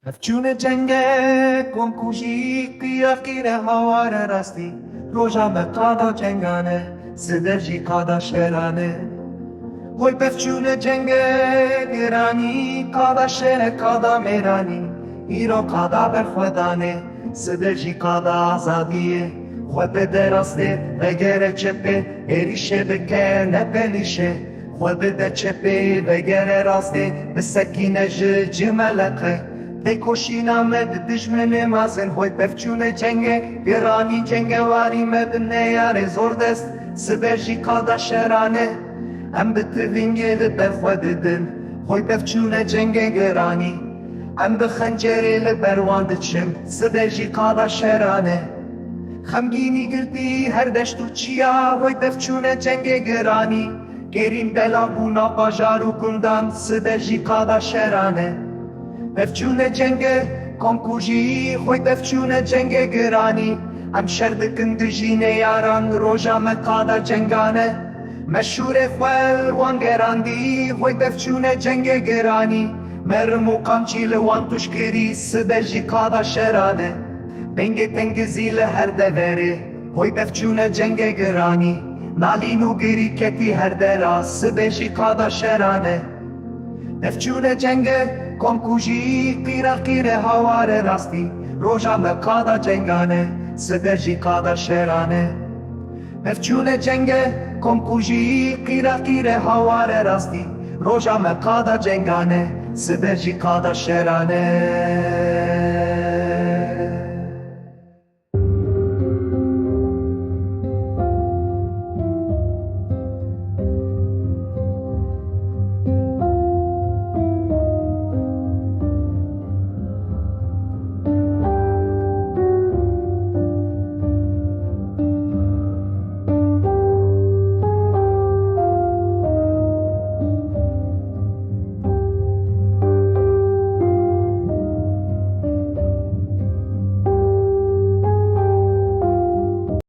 Afçune cenge kom kuji kıya kire havara rasti Roja me kada cengane Siderji kada şerane Hoy pefçune cenge girani Kada şere kada merani İro kada berfedane Siderji kada azadiye Hoy bede raste ve gere çepe Erişe beke ne pelişe Hoy bede çepe ve gere raste Ve sekine cimeleke Bekoşina med düşmene mazen hoy pefçune cenge Birani cengevari med ne yare zor dest Siberji kada şerane Em bitivin de befvedidin Hoy pefçune cenge girani Em bi xencerele berwan diçim Siberji kada şerane Xemgini girdi her deştu çiya Hoy pefçune cenge girani Gerin bela buna bajaru kundan Siberji kada şerane Pefçune cenge komkuji Hoy pefçune cenge girani Em şerdikin dijine yaran Roja me kada cengane Meşhure fwel wan gerandi Hoy pefçune cenge girani Mermu kamçile wan tuşkiri Siberji kada şerane Benge tengizile her deveri Hoy pefçune cenge girani Nalinu giri keti her dera Siberji kada şerane Pefçune cenge komkuji kira kire havare rasti Roja me kada cengane Siberji kada şerane Pefçune cenge komkuji kira kire havare rasti Roja me kada cengane Siberji kada şerane